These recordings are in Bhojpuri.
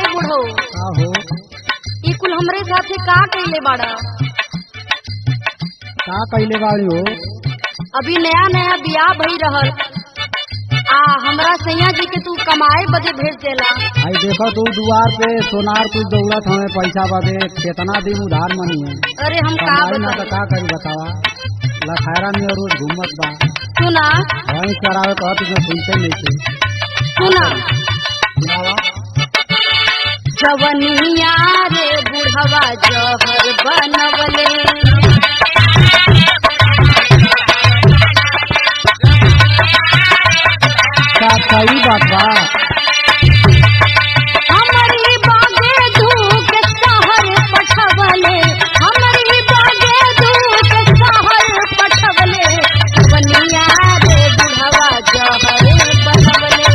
बुढ़ो का हो ई कुल हमरे साथे का कइले बाड़ा? का कइले बाड़ी हो? अभी नया नया बियाह भई रहल हमरा सैया जी के तू कमाए बदे भेज देला। आई देखो तू दुआर पे सोनार कुछ दौलत हमें पैसा बदे कितना दिन उधार मनी है। अरे हम का ना तो का करी बतावा, लखायरा में रोज घूमत बा। सुना वहीं चरावे कहत जो सुनते नहीं थे। सुना सुनावा। जवनिया रे बुढ़वा जहर बनवले, सही बात बा। हमारी बागे धूप शहर पठवले, हमारी बागे धूप शहर पठवले, जवनिया रे बुढ़वा जहर बनवले।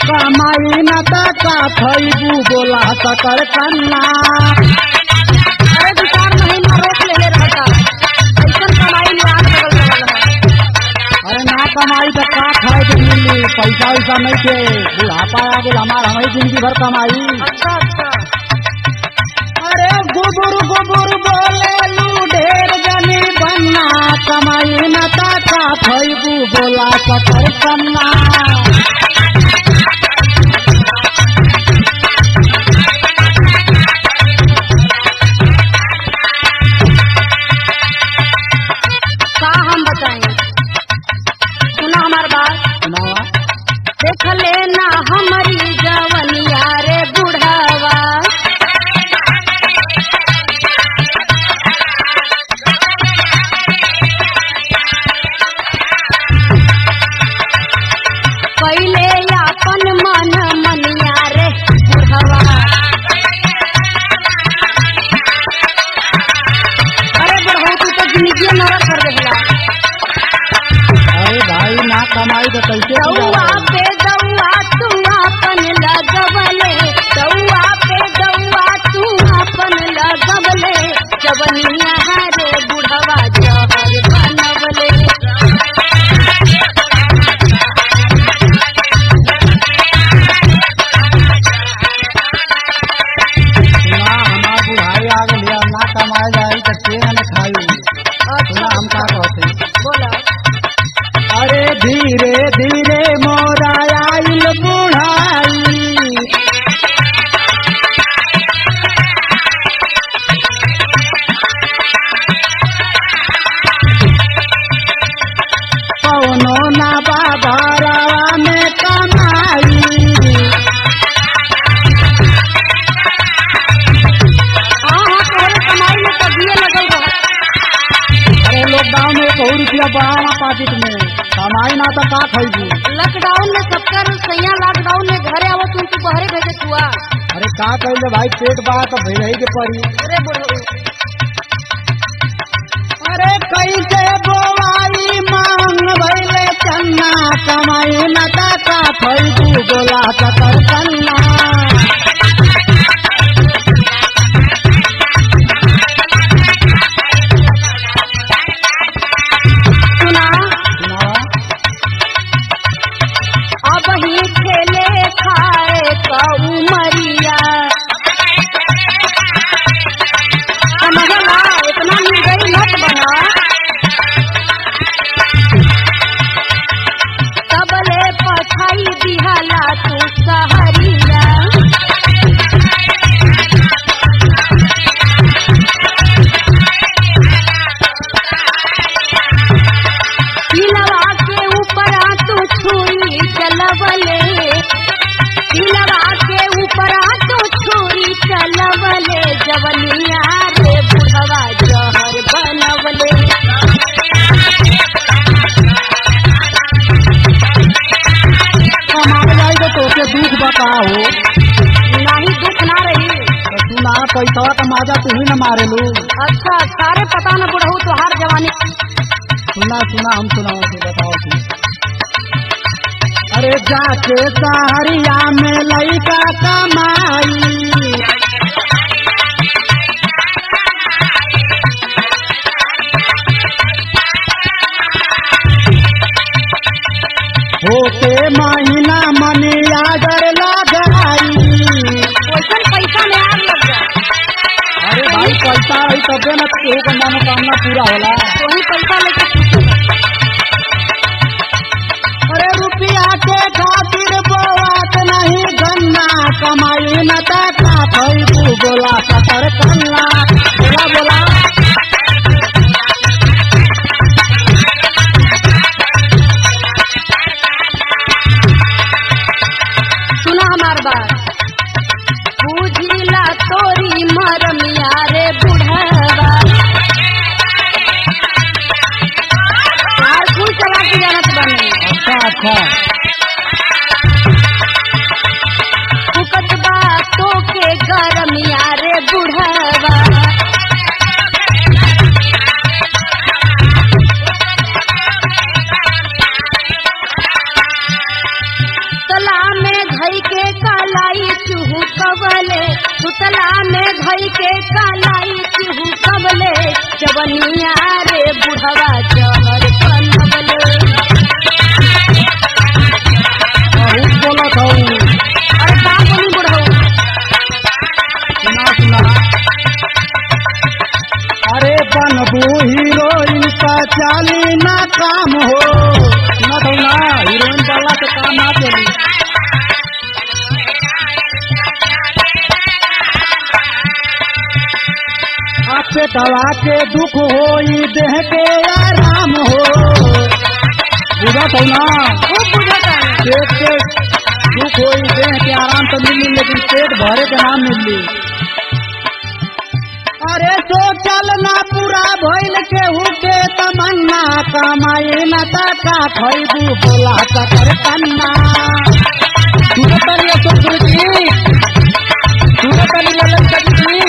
कमाई न का खैबू बोला सकर कन्ना। अरे 2-4 महीना रोक ले रहता, ऐसा कमाई में आग लगल है। अरे ना कमाई तो का खाए के मिली, पैसा वैसा नहीं थे। बुढ़ापा आ गया हमारा, हमारी जिंदगी भर कमाई। अच्छा अच्छा। अरे गुबुर गुबुर बोले लू ढेर जनी बनना, कमाई न का खैबू बोला सकर कन्ना। सुना हमार बात, सुनावा। देख लेना हमारी जवनिया रे बुढ़ावा, पहले अपन मन मनिया रे बुढ़ावा। अरे बुढ़ऊ तू तो जिंदगी नरक कर देला। अरे भाई ना कमाई तो कैसे दौआ पे दौआ तू अपन लगवले, दौआ पे दौआ तू अपन लगवले, जवनिया रे बुढ़वा जहर बनवले। सुना हमार बुढ़ाई आ गई, ना कमाए जाई तो केना न खाई। सुना हम का कहते बोला। अरे धीरे धीरे मोरा आइल बुढ़ाई, कौनो ना बाबा में कमाई। हाँ तोहरे कमाई में तबिये लगल रहा। अरे लॉकडाउन में 100 रुपया बढ़ाना पाकिट में, कमाई ना तो का खैबू। लॉकडाउन में सबकर सैया लॉकडाउन में घरे आवत तू बहरे भेजे हुआ। अरे का कहले भाई, पेट बा तो भेज के पड़ी। अरे बुढ़ऊ अरे कैसे बोवाई मांग भैले चन्ना, कमाई न का खैबू बोला सकर कन्ना। सुना सुनावा। अब ही खेले खाए का उमरिया, समझला इतना निर्दयी मत बना। तबले पछाई दिहला तू सहरिया, किलवा के ऊपर तू छुरी चलवले, किलवा के ऊपर तू छुरी चलवले, जवनिया रे बुढ़वा जहर बनवले। कमाए जाई तो तोके दुख बताओ। नहीं दुख ना रही। तो तू ना पैसा तो माजा तू ही न मारे लू। अच्छा सारे पता न बुढ़ऊ तो हर जवानी। सुना सुना हम सुनाओ तू बताओ तू। अरे जाके सहरिया में लइका कमाई, होते महीना मनी आगर लगाई। वैसन पैसा में आग लग जाए। अरे भाई पैसा रही तबे न केहू का मनोकामना पूरा होला। वही पैसा लेके पूछो। अरे रुपया के खातिर बोआत नहीं गन्ना, कमाई न का खैबू बोला सतर कन्ना। बोला बोला सुना हमार बात। पूजिला तोरी मरमिया रे बुढ़वा। कुल चला के जानत बने। अच्छा अच्छा फुकत बा तो के गरमिया रे बुढ़वा। तला में धई के कालाई चूहू कबले, सुतला में धई के कालाई चूहू कबले, जवनिया रे बुढ़वा जहर बनबले। बहुत बोलत हूँ। अरे का बोली बुढ़ऊ। सुना सुना अरे बनबू हीरोइन का चाली ना काम हो। सुना था ना हीरोइन वाला के काम ना चली। आपसे दवा के दुख होई देह के आराम हो। बुझा था ना खूब बुझता है। पेट के दुख होई देह के आराम तो मिली, लेकिन पेट भरे के नाम मिली। अरे तो चल ना पूरा भइल केहू के तमन्ना, कमाई न का खैबू बोला सकर कन्ना। सूरत अली अशोक जी, सूरत अली ललन जी,